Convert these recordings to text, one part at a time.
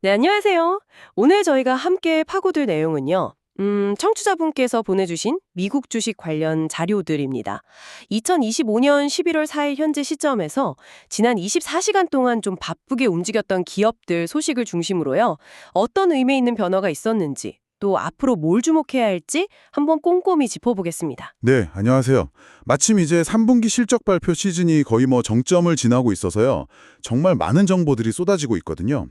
네, 안녕하세요. 오늘 저희가 함께 파고들 내용은요. 청취자분께서 보내주신 미국 주식 관련 자료들입니다. 2025년 11월 4일 현재 시점에서 지난 24시간 동안 좀 바쁘게 움직였던 기업들 소식을 중심으로요. 어떤 의미 있는 변화가 있었는지, 또 앞으로 뭘 주목해야 할지 한번 꼼꼼히 짚어보겠습니다. 네, 안녕하세요. 마침 이제 3분기 실적 발표 시즌이 거의 정점을 지나고 있어서요. 정말 많은 정보들이 쏟아지고 있거든요.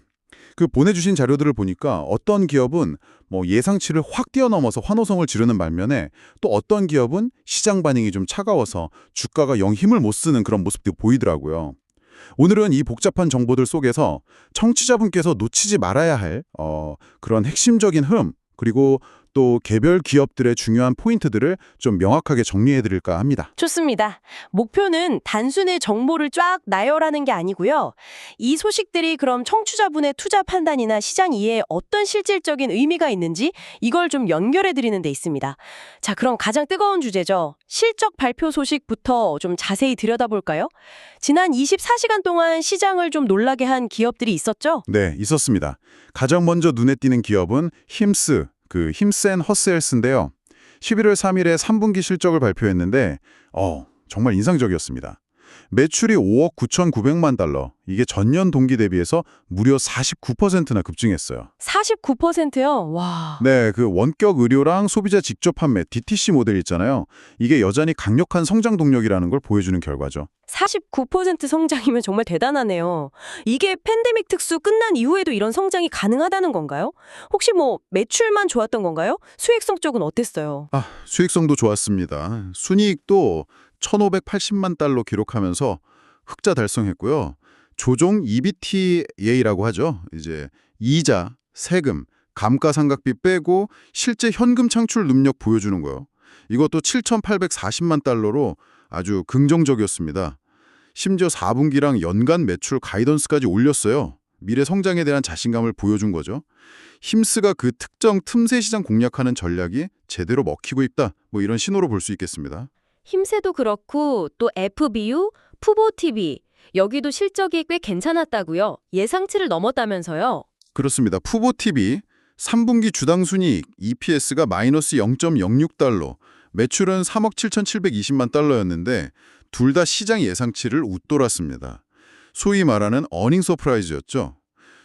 그 보내주신 자료들을 보니까 어떤 기업은 예상치를 확 뛰어넘어서 환호성을 지르는 반면에 또 어떤 기업은 시장 반응이 좀 차가워서 주가가 영 힘을 못 쓰는 그런 모습도 보이더라고요. 오늘은 이 복잡한 정보들 속에서 청취자분께서 놓치지 말아야 할 그런 핵심적인 흐름 그리고 또 개별 기업들의 중요한 포인트들을 좀 명확하게 정리해 드릴까 합니다. 좋습니다. 목표는 단순히 정보를 쫙 나열하는 게 아니고요. 이 소식들이 그럼 청취자분의 투자 판단이나 시장 이해에 어떤 실질적인 의미가 있는지 이걸 좀 연결해 드리는 데 있습니다. 자, 그럼 가장 뜨거운 주제죠. 실적 발표 소식부터 좀 자세히 들여다볼까요? 지난 24시간 동안 시장을 좀 놀라게 한 기업들이 있었죠? 네, 있었습니다. 가장 먼저 눈에 띄는 기업은 힘스앤 허스헬스인데요. 11월 3일에 3분기 실적을 발표했는데 정말 인상적이었습니다. 매출이 5억 9,900만 달러, 이게 전년 동기 대비해서 무려 49%나 급증했어요. 49%요? 와. 네, 그 원격 의료랑 소비자 직접 판매, DTC 모델 있잖아요. 이게 여전히 강력한 성장 동력이라는 걸 보여주는 결과죠. 49% 성장이면 정말 대단하네요. 이게 팬데믹 특수 끝난 이후에도 이런 성장이 가능하다는 건가요? 혹시 매출만 좋았던 건가요? 수익성 쪽은 어땠어요? 수익성도 좋았습니다. 순이익도 1,580만 달러 기록하면서 흑자 달성했고요. 조정 EBTA라고 하죠. 이제 이자, 세금, 감가상각비 빼고 실제 현금 창출 능력 보여주는 거요. 이것도 7,840만 달러로 아주 긍정적이었습니다. 심지어 4분기랑 연간 매출 가이던스까지 올렸어요. 미래 성장에 대한 자신감을 보여준 거죠. 힘스가 그 특정 틈새 시장 공략하는 전략이 제대로 먹히고 있다. 이런 신호로 볼 수 있겠습니다. 힘새도 그렇고 또 FBU, 푸보TV 여기도 실적이 꽤 괜찮았다고요. 예상치를 넘었다면서요. 그렇습니다. 푸보TV 3분기 주당 순이익 EPS가 마이너스 0.06달러, 매출은 3억 7,720만 달러였는데 둘 다 시장 예상치를 웃돌았습니다. 소위 말하는 어닝 서프라이즈였죠.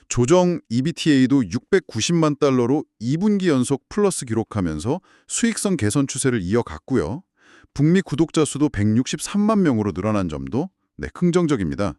조정 EBTA도 690만 달러로 2분기 연속 플러스 기록하면서 수익성 개선 추세를 이어갔고요. 북미 구독자 수도 163만 명으로 늘어난 점도 긍정적입니다.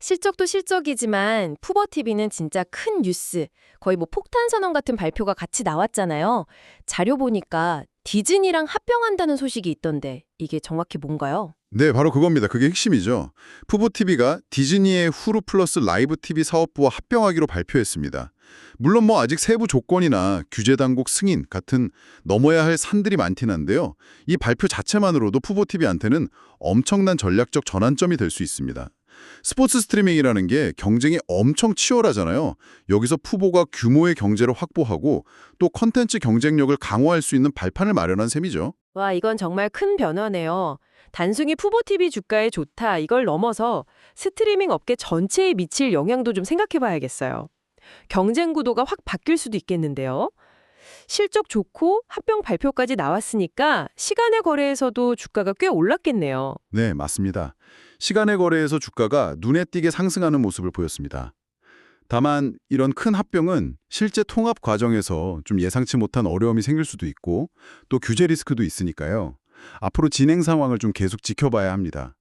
실적도 실적이지만 푸버TV는 진짜 큰 뉴스, 거의 폭탄 선언 같은 발표가 같이 나왔잖아요. 자료 보니까 디즈니랑 합병한다는 소식이 있던데 이게 정확히 뭔가요? 네, 바로 그겁니다. 그게 핵심이죠. 푸보TV가 디즈니의 후루 플러스 라이브 TV 사업부와 합병하기로 발표했습니다. 물론 아직 세부 조건이나 규제 당국 승인 같은 넘어야 할 산들이 많긴 한데요. 이 발표 자체만으로도 푸보TV한테는 엄청난 전략적 전환점이 될 수 있습니다. 스포츠 스트리밍이라는 게 경쟁이 엄청 치열하잖아요. 여기서 푸보가 규모의 경제를 확보하고 또 컨텐츠 경쟁력을 강화할 수 있는 발판을 마련한 셈이죠. 와, 이건 정말 큰 변화네요. 단순히 푸보TV 주가에 좋다 이걸 넘어서 스트리밍 업계 전체에 미칠 영향도 좀 생각해 봐야겠어요. 경쟁 구도가 확 바뀔 수도 있겠는데요. 실적 좋고 합병 발표까지 나왔으니까 시간의 거래에서도 주가가 꽤 올랐겠네요. 네, 맞습니다. 시간의 거래에서 주가가 눈에 띄게 상승하는 모습을 보였습니다. 다만 이런 큰 합병은 실제 통합 과정에서 좀 예상치 못한 어려움이 생길 수도 있고 또 규제 리스크도 있으니까요. 앞으로 진행 상황을 좀 계속 지켜봐야 합니다.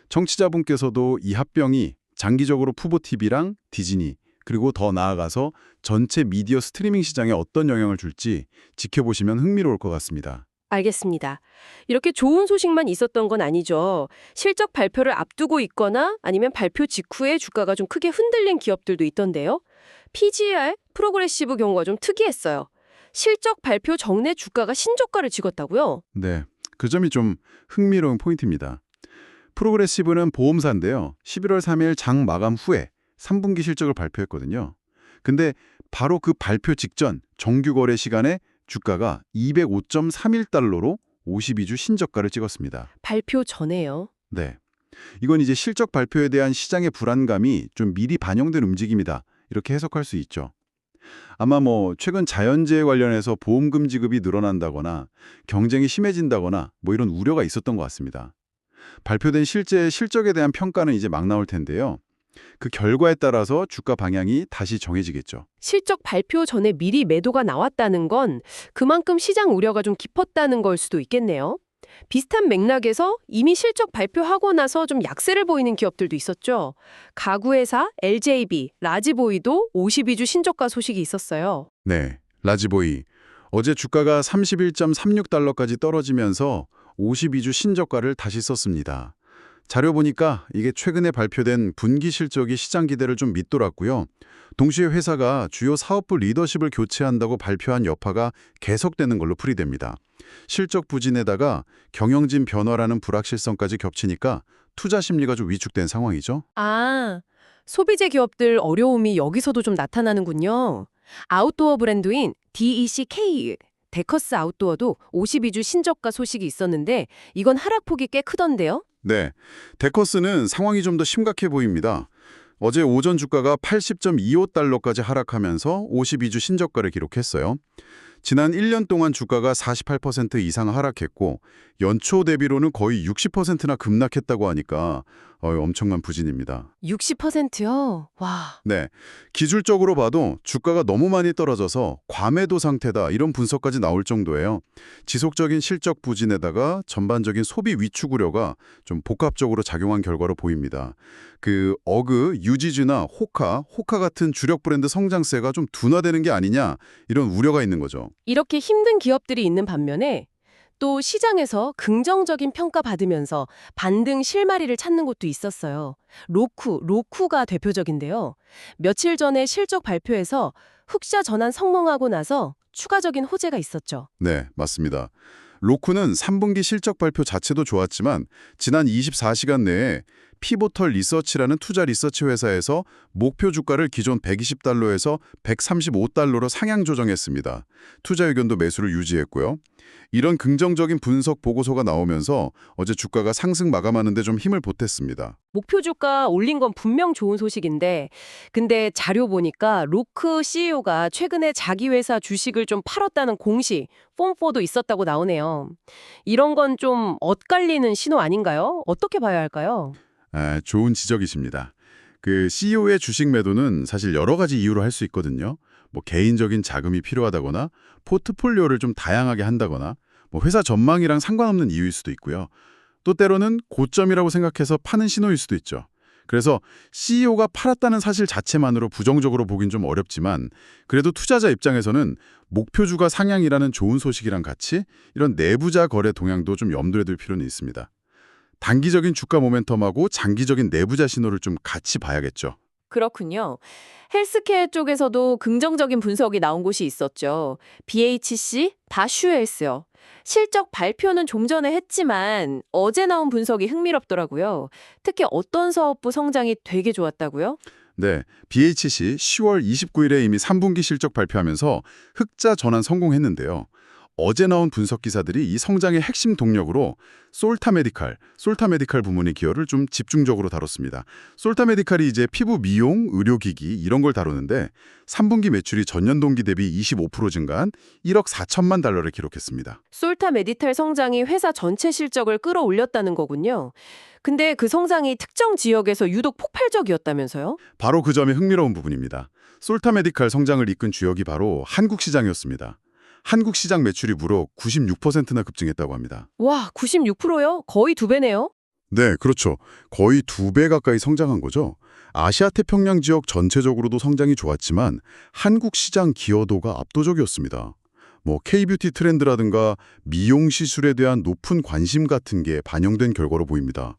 청취자분께서도 이 합병이 장기적으로 푸보TV랑 디즈니 그리고 더 나아가서 전체 미디어 스트리밍 시장에 어떤 영향을 줄지 지켜보시면 흥미로울 것 같습니다. 알겠습니다. 이렇게 좋은 소식만 있었던 건 아니죠. 실적 발표를 앞두고 있거나 아니면 발표 직후에 주가가 좀 크게 흔들린 기업들도 있던데요. PGR, 프로그레시브 경우가 좀 특이했어요. 실적 발표 전에 주가가 신저가를 찍었다고요? 네, 그 점이 좀 흥미로운 포인트입니다. 프로그레시브는 보험사인데요. 11월 3일 장 마감 후에 3분기 실적을 발표했거든요. 근데 바로 그 발표 직전 정규 거래 시간에 주가가 205.31달러로 52주 신저가를 찍었습니다. 발표 전에요. 네. 이건 이제 실적 발표에 대한 시장의 불안감이 좀 미리 반영된 움직임이다. 이렇게 해석할 수 있죠. 아마 최근 자연재해 관련해서 보험금 지급이 늘어난다거나 경쟁이 심해진다거나 이런 우려가 있었던 것 같습니다. 발표된 실제 실적에 대한 평가는 이제 막 나올 텐데요. 그 결과에 따라서 주가 방향이 다시 정해지겠죠. 실적 발표 전에 미리 매도가 나왔다는 건 그만큼 시장 우려가 좀 깊었다는 걸 수도 있겠네요. 비슷한 맥락에서 이미 실적 발표하고 나서 좀 약세를 보이는 기업들도 있었죠. 가구회사 LJB, 라지보이도 52주 신저가 소식이 있었어요. 네, 라지보이. 어제 주가가 31.36달러까지 떨어지면서 52주 신저가를 다시 썼습니다. 자료 보니까 이게 최근에 발표된 분기 실적이 시장 기대를 좀 밑돌았고요. 동시에 회사가 주요 사업부 리더십을 교체한다고 발표한 여파가 계속되는 걸로 풀이됩니다. 실적 부진에다가 경영진 변화라는 불확실성까지 겹치니까 투자 심리가 좀 위축된 상황이죠. 아, 소비재 기업들 어려움이 여기서도 좀 나타나는군요. 아웃도어 브랜드인 DECK, 데커스 아웃도어도 52주 신저가 소식이 있었는데 이건 하락폭이 꽤 크던데요? 네, 데커스는 상황이 좀 더 심각해 보입니다. 어제 오전 주가가 80.25달러까지 하락하면서 52주 신저가를 기록했어요. 지난 1년 동안 주가가 48% 이상 하락했고 연초 대비로는 거의 60%나 급락했다고 하니까 엄청난 부진입니다. 60%요? 와. 네, 기술적으로 봐도 주가가 너무 많이 떨어져서 과매도 상태다 이런 분석까지 나올 정도예요. 지속적인 실적 부진에다가 전반적인 소비 위축 우려가 좀 복합적으로 작용한 결과로 보입니다. 그 어그, 유지주나 호카 같은 주력 브랜드 성장세가 좀 둔화되는 게 아니냐 이런 우려가 있는 거죠. 이렇게 힘든 기업들이 있는 반면에 또 시장에서 긍정적인 평가 받으면서 반등 실마리를 찾는 곳도 있었어요. 로쿠가 대표적인데요. 며칠 전에 실적 발표에서 흑자 전환 성공하고 나서 추가적인 호재가 있었죠. 네, 맞습니다. 로쿠는 3분기 실적 발표 자체도 좋았지만 지난 24시간 내에 피보털 리서치라는 투자 리서치 회사에서 목표 주가를 기존 120달러에서 135달러로 상향 조정했습니다. 투자 의견도 매수를 유지했고요. 이런 긍정적인 분석 보고서가 나오면서 어제 주가가 상승 마감하는 데 좀 힘을 보탰습니다. 목표 주가 올린 건 분명 좋은 소식인데 근데 자료 보니까 로크 CEO가 최근에 자기 회사 주식을 좀 팔았다는 공시, 폼4도 있었다고 나오네요. 이런 건 좀 엇갈리는 신호 아닌가요? 어떻게 봐야 할까요? 좋은 지적이십니다. 그 CEO의 주식 매도는 사실 여러 가지 이유로 할 수 있거든요. 개인적인 자금이 필요하다거나 포트폴리오를 좀 다양하게 한다거나 회사 전망이랑 상관없는 이유일 수도 있고요. 또 때로는 고점이라고 생각해서 파는 신호일 수도 있죠. 그래서 CEO가 팔았다는 사실 자체만으로 부정적으로 보긴 좀 어렵지만 그래도 투자자 입장에서는 목표주가 상향이라는 좋은 소식이랑 같이 이런 내부자 거래 동향도 좀 염두에 둘 필요는 있습니다. 단기적인 주가 모멘텀하고 장기적인 내부자 신호를 좀 같이 봐야겠죠. 그렇군요. 헬스케어 쪽에서도 긍정적인 분석이 나온 곳이 있었죠. BHC, 다슈헬스요. 실적 발표는 좀 전에 했지만 어제 나온 분석이 흥미롭더라고요. 특히 어떤 사업부 성장이 되게 좋았다고요? 네, BHC 10월 29일에 이미 3분기 실적 발표하면서 흑자 전환 성공했는데요. 어제 나온 분석 기사들이 이 성장의 핵심 동력으로 솔타메디칼 부문의 기여를 좀 집중적으로 다뤘습니다. 솔타메디칼이 이제 피부 미용, 의료기기 이런 걸 다루는데 3분기 매출이 전년 동기 대비 25% 증가한 1억 4천만 달러를 기록했습니다. 솔타 메디탈 성장이 회사 전체 실적을 끌어올렸다는 거군요. 근데 그 성장이 특정 지역에서 유독 폭발적이었다면서요? 바로 그 점이 흥미로운 부분입니다. 솔타메디칼 성장을 이끈 주역이 바로 한국 시장이었습니다. 한국 시장 매출이 무려 96%나 급증했다고 합니다. 와, 96%요? 거의 2배네요? 네, 그렇죠. 거의 2배 가까이 성장한 거죠. 아시아 태평양 지역 전체적으로도 성장이 좋았지만 한국 시장 기여도가 압도적이었습니다. K-뷰티 트렌드라든가 미용 시술에 대한 높은 관심 같은 게 반영된 결과로 보입니다.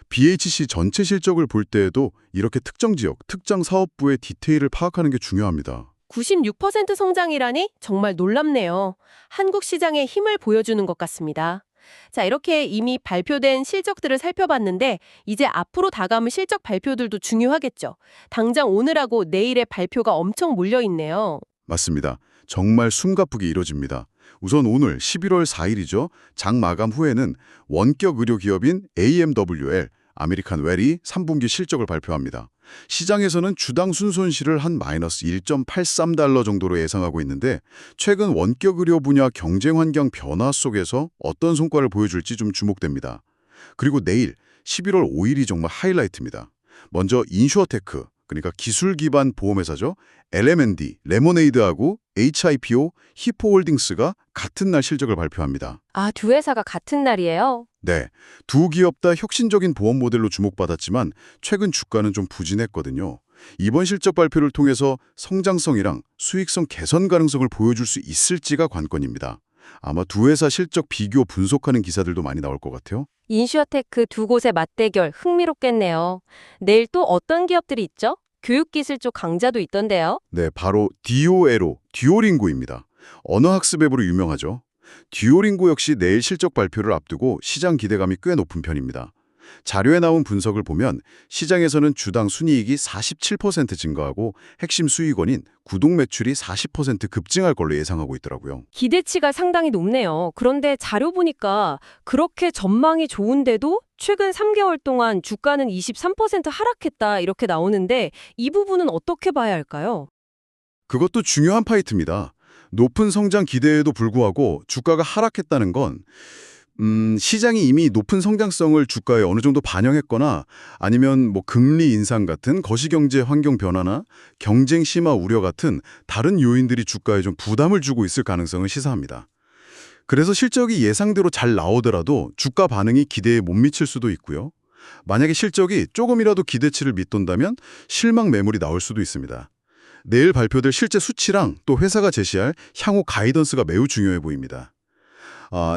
BHC 전체 실적을 볼 때에도 이렇게 특정 지역, 특정 사업부의 디테일을 파악하는 게 중요합니다. 96% 성장이라니 정말 놀랍네요. 한국 시장의 힘을 보여주는 것 같습니다. 자, 이렇게 이미 발표된 실적들을 살펴봤는데 이제 앞으로 다가올 실적 발표들도 중요하겠죠. 당장 오늘하고 내일의 발표가 엄청 몰려있네요. 맞습니다. 정말 숨가쁘게 이뤄집니다. 우선 오늘 11월 4일이죠. 장 마감 후에는 원격 의료 기업인 AMWL, 아메리칸 웰이 3분기 실적을 발표합니다. 시장에서는 주당 순손실을 한 마이너스 1.83달러 정도로 예상하고 있는데 최근 원격 의료 분야 경쟁 환경 변화 속에서 어떤 성과를 보여줄지 좀 주목됩니다. 그리고 내일 11월 5일이 정말 하이라이트입니다. 먼저 인슈어테크, 그러니까 기술 기반 보험회사죠. LM&D, 레모네이드하고 HIPO, 히포홀딩스가 같은 날 실적을 발표합니다. 아, 두 회사가 같은 날이에요? 네, 두 기업 다 혁신적인 보험 모델로 주목받았지만 최근 주가는 좀 부진했거든요. 이번 실적 발표를 통해서 성장성이랑 수익성 개선 가능성을 보여줄 수 있을지가 관건입니다. 아마 두 회사 실적 비교 분석하는 기사들도 많이 나올 것 같아요. 인슈어테크 두 곳의 맞대결 흥미롭겠네요. 내일 또 어떤 기업들이 있죠? 교육기술 쪽 강자도 있던데요. 네, 바로 디오에로, 듀오링고입니다. 언어학습 앱으로 유명하죠. 듀오링고 역시 내일 실적 발표를 앞두고 시장 기대감이 꽤 높은 편입니다. 자료에 나온 분석을 보면 시장에서는 주당 순이익이 47% 증가하고 핵심 수익원인 구독 매출이 40% 급증할 걸로 예상하고 있더라고요. 기대치가 상당히 높네요. 그런데 자료 보니까 그렇게 전망이 좋은데도 최근 3개월 동안 주가는 23% 하락했다 이렇게 나오는데 이 부분은 어떻게 봐야 할까요? 그것도 중요한 파이트입니다. 높은 성장 기대에도 불구하고 주가가 하락했다는 건 시장이 이미 높은 성장성을 주가에 어느 정도 반영했거나 아니면 금리 인상 같은 거시경제 환경 변화나 경쟁 심화 우려 같은 다른 요인들이 주가에 좀 부담을 주고 있을 가능성을 시사합니다. 그래서 실적이 예상대로 잘 나오더라도 주가 반응이 기대에 못 미칠 수도 있고요. 만약에 실적이 조금이라도 기대치를 밑돈다면 실망 매물이 나올 수도 있습니다. 내일 발표될 실제 수치랑 또 회사가 제시할 향후 가이던스가 매우 중요해 보입니다.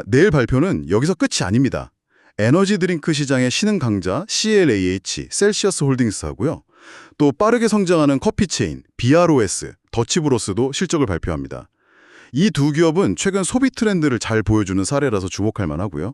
내일 발표는 여기서 끝이 아닙니다. 에너지 드링크 시장의 신흥 강자 CLAH, 셀시어스 홀딩스하고요. 또 빠르게 성장하는 커피 체인 BROS, 더치브로스도 실적을 발표합니다. 이 두 기업은 최근 소비 트렌드를 잘 보여주는 사례라서 주목할 만하고요.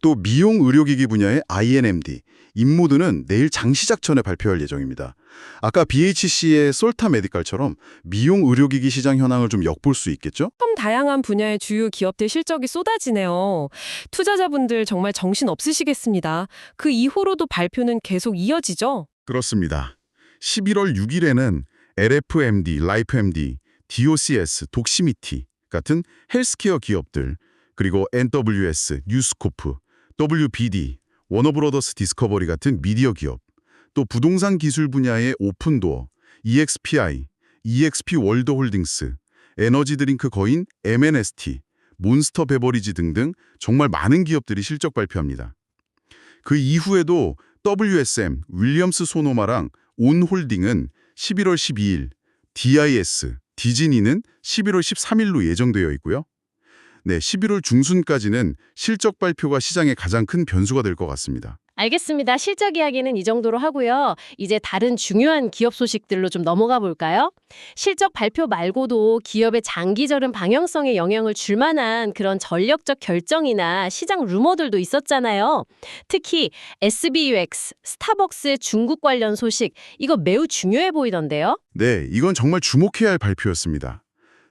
또 미용 의료기기 분야의 INMD, 인모드는 내일 장시작 전에 발표할 예정입니다. 아까 BHC의 솔타 메디칼처럼 미용 의료기기 시장 현황을 좀 엿볼 수 있겠죠? 참 다양한 분야의 주요 기업들 실적이 쏟아지네요. 투자자분들 정말 정신 없으시겠습니다. 그 이후로도 발표는 계속 이어지죠? 그렇습니다. 11월 6일에는 LFMD, 라이프MD, DOCS, 독시미티 같은 헬스케어 기업들, 그리고 NWS, 뉴스코프, WBD, 워너브로더스 디스커버리 같은 미디어 기업, 또 부동산 기술 분야의 오픈도어, EXPI, EXP 월드홀딩스, 에너지 드링크 거인 MNST, 몬스터 베버리지 등등 정말 많은 기업들이 실적 발표합니다. 그 이후에도 WSM, 윌리엄스 소노마랑 온홀딩은 11월 12일, DIS, 디즈니는 11월 13일로 예정되어 있고요. 네, 11월 중순까지는 실적 발표가 시장의 가장 큰 변수가 될 것 같습니다. 알겠습니다. 실적 이야기는 이 정도로 하고요. 이제 다른 중요한 기업 소식들로 좀 넘어가 볼까요? 실적 발표 말고도 기업의 장기적인 방향성에 영향을 줄 만한 그런 전략적 결정이나 시장 루머들도 있었잖아요. 특히 SBUX, 스타벅스의 중국 관련 소식, 이거 매우 중요해 보이던데요? 네, 이건 정말 주목해야 할 발표였습니다.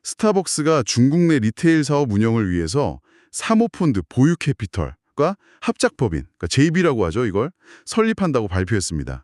스타벅스가 중국 내 리테일 사업 운영을 위해서 사모펀드 보유 캐피털과 합작법인, 그러니까 JB라고 하죠, 이걸 설립한다고 발표했습니다.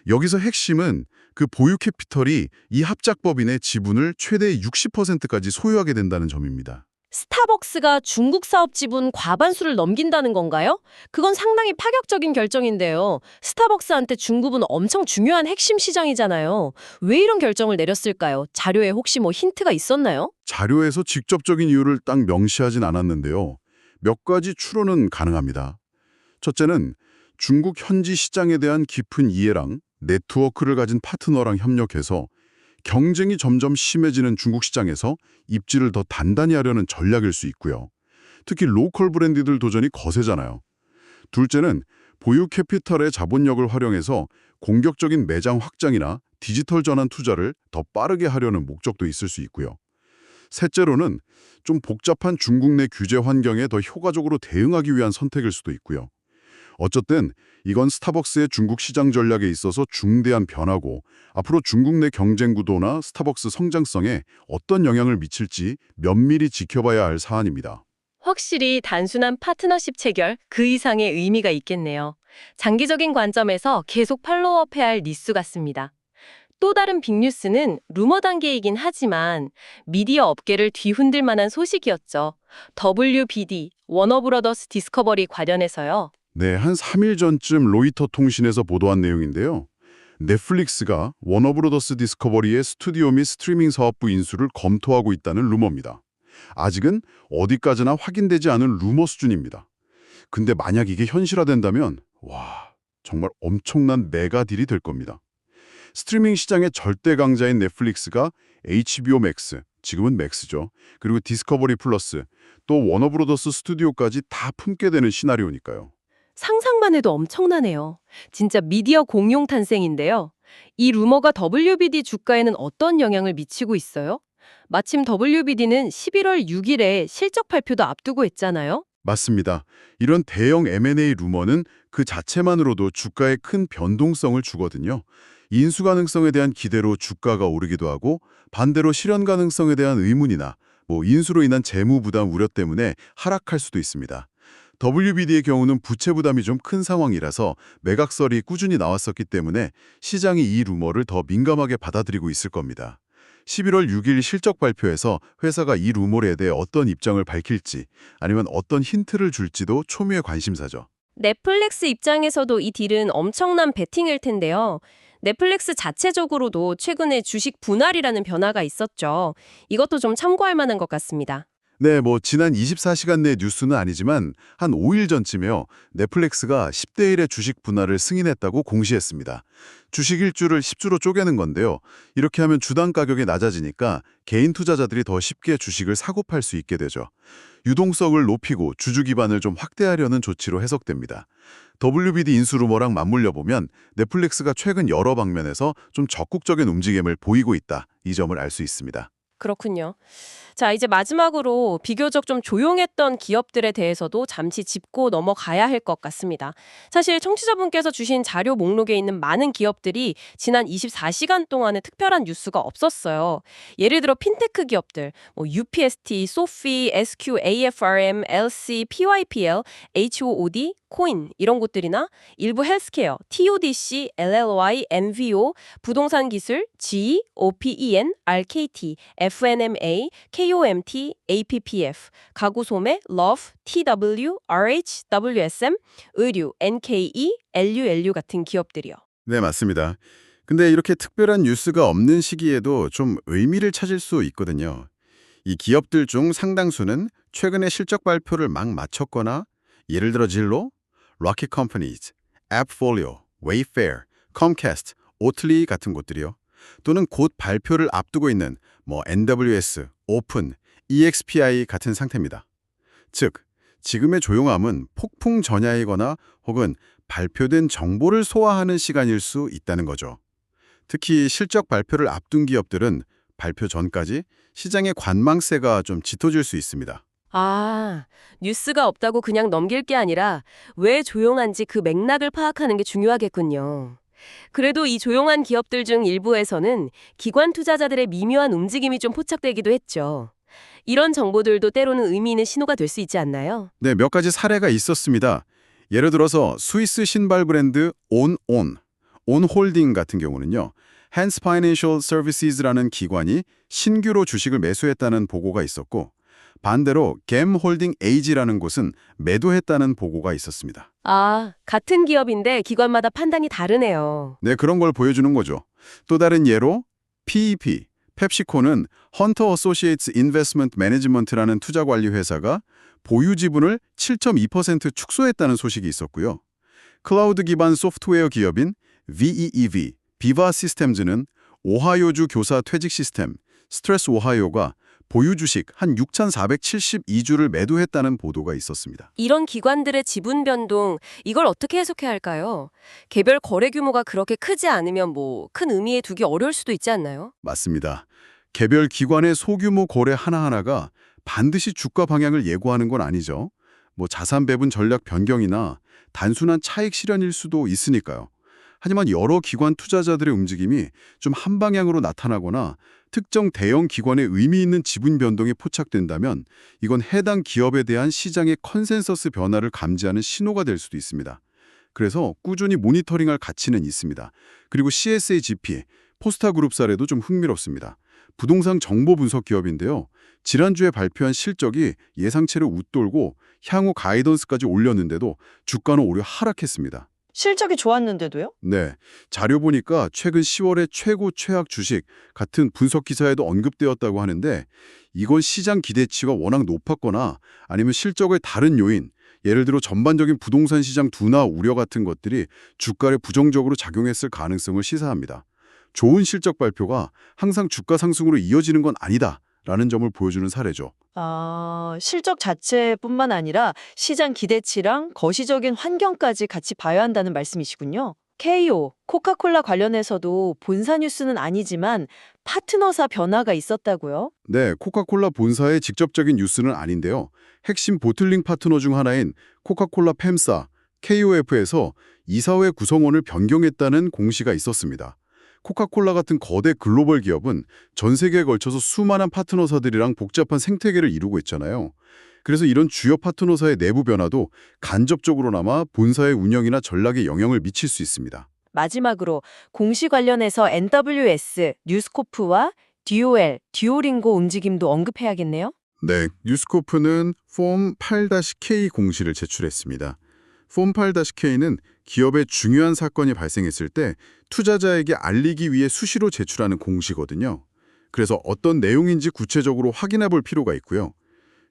여기서 핵심은 그 보유 캐피털이 이 합작법인의 지분을 최대 60%까지 소유하게 된다는 점입니다. 스타벅스가 중국 사업 지분 과반수를 넘긴다는 건가요? 그건 상당히 파격적인 결정인데요. 스타벅스한테 중국은 엄청 중요한 핵심 시장이잖아요. 왜 이런 결정을 내렸을까요? 자료에 혹시 힌트가 있었나요? 자료에서 직접적인 이유를 딱 명시하진 않았는데요. 몇 가지 추론은 가능합니다. 첫째는 중국 현지 시장에 대한 깊은 이해랑 네트워크를 가진 파트너랑 협력해서 경쟁이 점점 심해지는 중국 시장에서 입지를 더 단단히 하려는 전략일 수 있고요. 특히 로컬 브랜드들 도전이 거세잖아요. 둘째는 보유 캐피털의 자본력을 활용해서 공격적인 매장 확장이나 디지털 전환 투자를 더 빠르게 하려는 목적도 있을 수 있고요. 셋째로는 좀 복잡한 중국 내 규제 환경에 더 효과적으로 대응하기 위한 선택일 수도 있고요. 어쨌든 이건 스타벅스의 중국 시장 전략에 있어서 중대한 변화고 앞으로 중국 내 경쟁 구도나 스타벅스 성장성에 어떤 영향을 미칠지 면밀히 지켜봐야 할 사안입니다. 확실히 단순한 파트너십 체결 그 이상의 의미가 있겠네요. 장기적인 관점에서 계속 팔로우업해야 할 뉴스 같습니다. 또 다른 빅뉴스는 루머 단계이긴 하지만 미디어 업계를 뒤흔들 만한 소식이었죠. WBD, 워너브러더스 디스커버리 관련해서요. 네, 한 3일 전쯤 로이터 통신에서 보도한 내용인데요. 넷플릭스가 워너브로더스 디스커버리의 스튜디오 및 스트리밍 사업부 인수를 검토하고 있다는 루머입니다. 아직은 어디까지나 확인되지 않은 루머 수준입니다. 근데 만약 이게 현실화된다면 와, 정말 엄청난 메가딜이 될 겁니다. 스트리밍 시장의 절대 강자인 넷플릭스가 HBO 맥스, 지금은 맥스죠. 그리고 디스커버리 플러스, 또 워너브로더스 스튜디오까지 다 품게 되는 시나리오니까요. 상상만 해도 엄청나네요. 진짜 미디어 공용 탄생인데요. 이 루머가 WBD 주가에는 어떤 영향을 미치고 있어요? 마침 WBD는 11월 6일에 실적 발표도 앞두고 있잖아요. 맞습니다. 이런 대형 M&A 루머는 그 자체만으로도 주가에 큰 변동성을 주거든요. 인수 가능성에 대한 기대로 주가가 오르기도 하고 반대로 실현 가능성에 대한 의문이나 인수로 인한 재무 부담 우려 때문에 하락할 수도 있습니다. WBD의 경우는 부채 부담이 좀 큰 상황이라서 매각설이 꾸준히 나왔었기 때문에 시장이 이 루머를 더 민감하게 받아들이고 있을 겁니다. 11월 6일 실적 발표에서 회사가 이 루머에 대해 어떤 입장을 밝힐지 아니면 어떤 힌트를 줄지도 초미의 관심사죠. 넷플릭스 입장에서도 이 딜은 엄청난 베팅일 텐데요. 넷플릭스 자체적으로도 최근에 주식 분할이라는 변화가 있었죠. 이것도 좀 참고할 만한 것 같습니다. 네, 지난 24시간 내 뉴스는 아니지만 한 5일 전쯤에요. 넷플릭스가 10대 1의 주식 분할을 승인했다고 공시했습니다. 주식 1주를 10주로 쪼개는 건데요. 이렇게 하면 주당 가격이 낮아지니까 개인 투자자들이 더 쉽게 주식을 사고 팔 수 있게 되죠. 유동성을 높이고 주주 기반을 좀 확대하려는 조치로 해석됩니다. WBD 인수 루머랑 맞물려 보면 넷플릭스가 최근 여러 방면에서 좀 적극적인 움직임을 보이고 있다. 이 점을 알 수 있습니다. 그렇군요. 자, 이제 마지막으로 비교적 좀 조용했던 기업들에 대해서도 잠시 짚고 넘어가야 할 것 같습니다. 사실 청취자분께서 주신 자료 목록에 있는 많은 기업들이 지난 24시간 동안에 특별한 뉴스가 없었어요. 예를 들어 핀테크 기업들, UPST, 소피, SQ, AFRM, LC, PYPL, HOOD, 코인 이런 곳들이나 일부 헬스케어, TODC, LLY, MVO, 부동산 기술, GE, OPEN, RKT, FNMA, KOMT, APPF, 가구 소매, LOVE, TW, RH, WSM, 의류, NKE, LULU 같은 기업들이요. 네, 맞습니다. 근데 이렇게 특별한 뉴스가 없는 시기에도 좀 의미를 찾을 수 있거든요. 이 기업들 중 상당수는 최근에 실적 발표를 막 마쳤거나 예를 들어 진로, 락킷 컴퍼니즈, 앱폴리오, 웨이페어, 컴캐스트, 오틀리 같은 곳들이요. 또는 곧 발표를 앞두고 있는 NWS, 오픈, EXPI 같은 상태입니다. 즉, 지금의 조용함은 폭풍 전야이거나 혹은 발표된 정보를 소화하는 시간일 수 있다는 거죠. 특히 실적 발표를 앞둔 기업들은 발표 전까지 시장의 관망세가 좀 짙어질 수 있습니다. 아, 뉴스가 없다고 그냥 넘길 게 아니라 왜 조용한지 그 맥락을 파악하는 게 중요하겠군요. 그래도 이 조용한 기업들 중 일부에서는 기관 투자자들의 미묘한 움직임이 좀 포착되기도 했죠. 이런 정보들도 때로는 의미 있는 신호가 될 수 있지 않나요? 네, 몇 가지 사례가 있었습니다. 예를 들어서 스위스 신발 브랜드 온홀딩 같은 경우는요. Hans Financial Services라는 기관이 신규로 주식을 매수했다는 보고가 있었고 반대로 gem홀딩 AG라는 곳은 매도했다는 보고가 있었습니다. 아, 같은 기업인데 기관마다 판단이 다르네요. 네, 그런 걸 보여주는 거죠. 또 다른 예로 PEP, 펩시코는 헌터 어소시에이츠 인베스트먼트 매니지먼트라는 투자관리 회사가 보유 지분을 7.2% 축소했다는 소식이 있었고요. 클라우드 기반 소프트웨어 기업인 VEEV, 비바 시스템즈는 오하이오주 교사 퇴직 시스템, 스트레스 오하이오가 보유 주식 한 6,472주를 매도했다는 보도가 있었습니다. 이런 기관들의 지분 변동, 이걸 어떻게 해석해야 할까요? 개별 거래 규모가 그렇게 크지 않으면 큰 의미에 두기 어려울 수도 있지 않나요? 맞습니다. 개별 기관의 소규모 거래 하나하나가 반드시 주가 방향을 예고하는 건 아니죠. 자산 배분 전략 변경이나 단순한 차익 실현일 수도 있으니까요. 하지만 여러 기관 투자자들의 움직임이 좀 한 방향으로 나타나거나 특정 대형 기관의 의미 있는 지분 변동이 포착된다면 이건 해당 기업에 대한 시장의 컨센서스 변화를 감지하는 신호가 될 수도 있습니다. 그래서 꾸준히 모니터링할 가치는 있습니다. 그리고 CSAGP, 포스타그룹 사례도 좀 흥미롭습니다. 부동산 정보 분석 기업인데요. 지난주에 발표한 실적이 예상치를 웃돌고 향후 가이던스까지 올렸는데도 주가는 오히려 하락했습니다. 실적이 좋았는데도요? 네, 자료 보니까 최근 10월의 최고 최악 주식 같은 분석 기사에도 언급되었다고 하는데 이건 시장 기대치가 워낙 높았거나 아니면 실적의 다른 요인, 예를 들어 전반적인 부동산 시장 둔화 우려 같은 것들이 주가에 부정적으로 작용했을 가능성을 시사합니다. 좋은 실적 발표가 항상 주가 상승으로 이어지는 건 아니다라는 점을 보여주는 사례죠. 실적 자체뿐만 아니라 시장 기대치랑 거시적인 환경까지 같이 봐야 한다는 말씀이시군요. KO, 코카콜라 관련해서도 본사 뉴스는 아니지만 파트너사 변화가 있었다고요? 네, 코카콜라 본사의 직접적인 뉴스는 아닌데요. 핵심 보틀링 파트너 중 하나인 코카콜라 펨사, KOF에서 이사회 구성원을 변경했다는 공시가 있었습니다. 코카콜라 같은 거대 글로벌 기업은 전 세계에 걸쳐서 수많은 파트너사들이랑 복잡한 생태계를 이루고 있잖아요. 그래서 이런 주요 파트너사의 내부 변화도 간접적으로나마 본사의 운영이나 전략에 영향을 미칠 수 있습니다. 마지막으로 공시 관련해서 NWS, 뉴스코프와 DOL, 듀오링고 움직임도 언급해야겠네요. 네, 뉴스코프는 폼 8-K 공시를 제출했습니다. 폼 8-K는 기업의 중요한 사건이 발생했을 때 투자자에게 알리기 위해 수시로 제출하는 공시거든요. 그래서 어떤 내용인지 구체적으로 확인해 볼 필요가 있고요.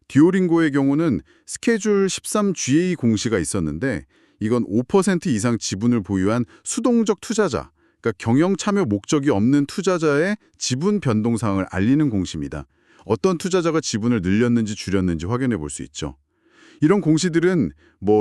듀오링고의 경우는 스케줄 13GA 공시가 있었는데 이건 5% 이상 지분을 보유한 수동적 투자자, 그러니까 경영 참여 목적이 없는 투자자의 지분 변동 사항을 알리는 공시입니다. 어떤 투자자가 지분을 늘렸는지 줄였는지 확인해 볼 수 있죠. 이런 공시들은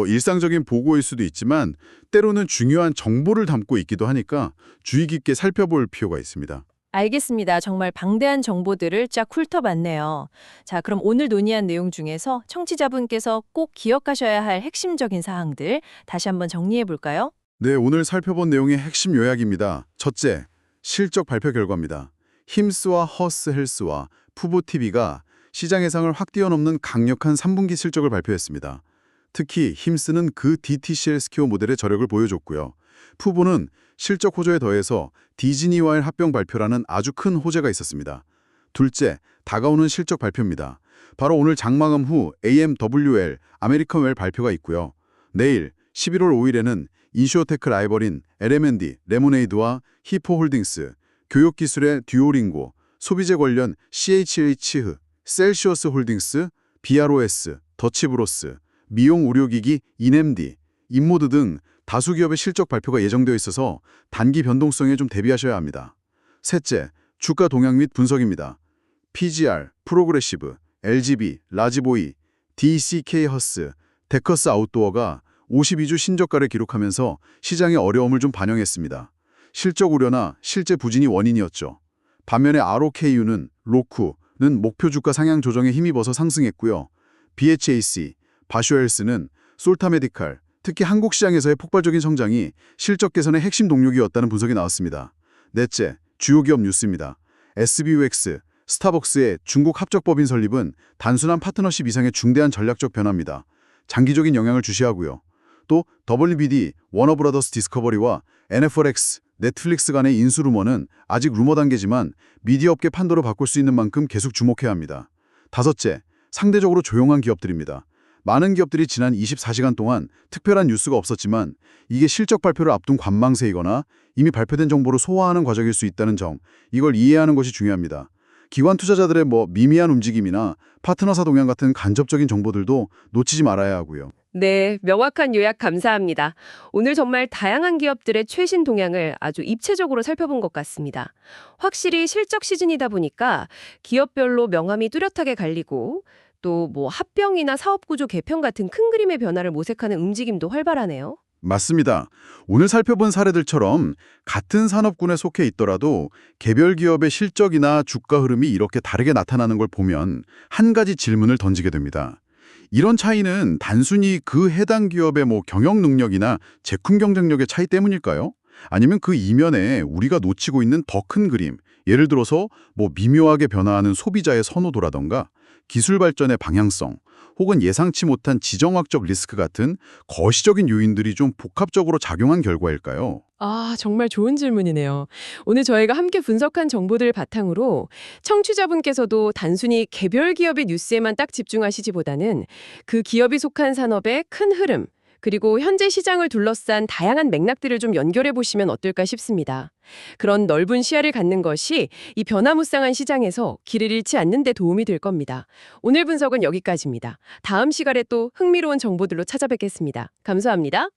일상적인 보고일 수도 있지만 때로는 중요한 정보를 담고 있기도 하니까 주의 깊게 살펴볼 필요가 있습니다. 알겠습니다. 정말 방대한 정보들을 쫙 훑어봤네요. 자, 그럼 오늘 논의한 내용 중에서 청취자분께서 꼭 기억하셔야 할 핵심적인 사항들 다시 한번 정리해 볼까요? 네, 오늘 살펴본 내용의 핵심 요약입니다. 첫째, 실적 발표 결과입니다. 힘스와 허스 헬스와 푸보TV가 시장 예상을 확 뛰어넘는 강력한 3분기 실적을 발표했습니다. 특히 힘스는 그 DTC 헬스케어 모델의 저력을 보여줬고요. 푸보는 실적 호조에 더해서 디즈니와의 합병 발표라는 아주 큰 호재가 있었습니다. 둘째, 다가오는 실적 발표입니다. 바로 오늘 장마감 후 AMWL, 아메리칸 웰 발표가 있고요. 내일 11월 5일에는 인슈어테크 라이벌인 LM&D, 레모네이드와 히포홀딩스, 교육기술의 듀오링고, 소비재 관련 CHH, 셀시어스 홀딩스, BROS, 더치브로스, 미용 의료기기 이넴디, 인모드 등 다수 기업의 실적 발표가 예정되어 있어서 단기 변동성에 좀 대비하셔야 합니다. 셋째, 주가 동향 및 분석입니다. PGR, 프로그레시브, LGB, 라지보이, DCK 허스, 데커스 아웃도어가 52주 신저가를 기록하면서 시장의 어려움을 좀 반영했습니다. 실적 우려나 실제 부진이 원인이었죠. 반면에 ROKU는 로쿠는 목표 주가 상향 조정에 힘입어서 상승했고요. BHAC, 바쇼헬스는 솔타메디칼, 특히 한국 시장에서의 폭발적인 성장이 실적 개선의 핵심 동력이었다는 분석이 나왔습니다. 넷째, 주요 기업 뉴스입니다. SBUX, 스타벅스의 중국 합작법인 설립은 단순한 파트너십 이상의 중대한 전략적 변화입니다. 장기적인 영향을 주시하고요. 또 WBD, 워너브라더스 디스커버리와 NFRX, 넷플릭스 간의 인수 루머는 아직 루머 단계지만 미디어 업계 판도로 바꿀 수 있는 만큼 계속 주목해야 합니다. 다섯째, 상대적으로 조용한 기업들입니다. 많은 기업들이 지난 24시간 동안 특별한 뉴스가 없었지만 이게 실적 발표를 앞둔 관망세이거나 이미 발표된 정보로 소화하는 과정일 수 있다는 점, 이걸 이해하는 것이 중요합니다. 기관 투자자들의 미미한 움직임이나 파트너사 동향 같은 간접적인 정보들도 놓치지 말아야 하고요. 네, 명확한 요약 감사합니다. 오늘 정말 다양한 기업들의 최신 동향을 아주 입체적으로 살펴본 것 같습니다. 확실히 실적 시즌이다 보니까 기업별로 명암이 뚜렷하게 갈리고 또 합병이나 사업구조 개편 같은 큰 그림의 변화를 모색하는 움직임도 활발하네요. 맞습니다. 오늘 살펴본 사례들처럼 같은 산업군에 속해 있더라도 개별 기업의 실적이나 주가 흐름이 이렇게 다르게 나타나는 걸 보면 한 가지 질문을 던지게 됩니다. 이런 차이는 단순히 그 해당 기업의 경영 능력이나 제품 경쟁력의 차이 때문일까요? 아니면 그 이면에 우리가 놓치고 있는 더 큰 그림, 예를 들어서 뭐 미묘하게 변화하는 소비자의 선호도라던가 기술 발전의 방향성, 혹은 예상치 못한 지정학적 리스크 같은 거시적인 요인들이 좀 복합적으로 작용한 결과일까요? 아, 정말 좋은 질문이네요. 오늘 저희가 함께 분석한 정보들을 바탕으로 청취자분께서도 단순히 개별 기업의 뉴스에만 딱 집중하시지보다는 그 기업이 속한 산업의 큰 흐름, 그리고 현재 시장을 둘러싼 다양한 맥락들을 좀 연결해 보시면 어떨까 싶습니다. 그런 넓은 시야를 갖는 것이 이 변화무쌍한 시장에서 길을 잃지 않는 데 도움이 될 겁니다. 오늘 분석은 여기까지입니다. 다음 시간에 또 흥미로운 정보들로 찾아뵙겠습니다. 감사합니다.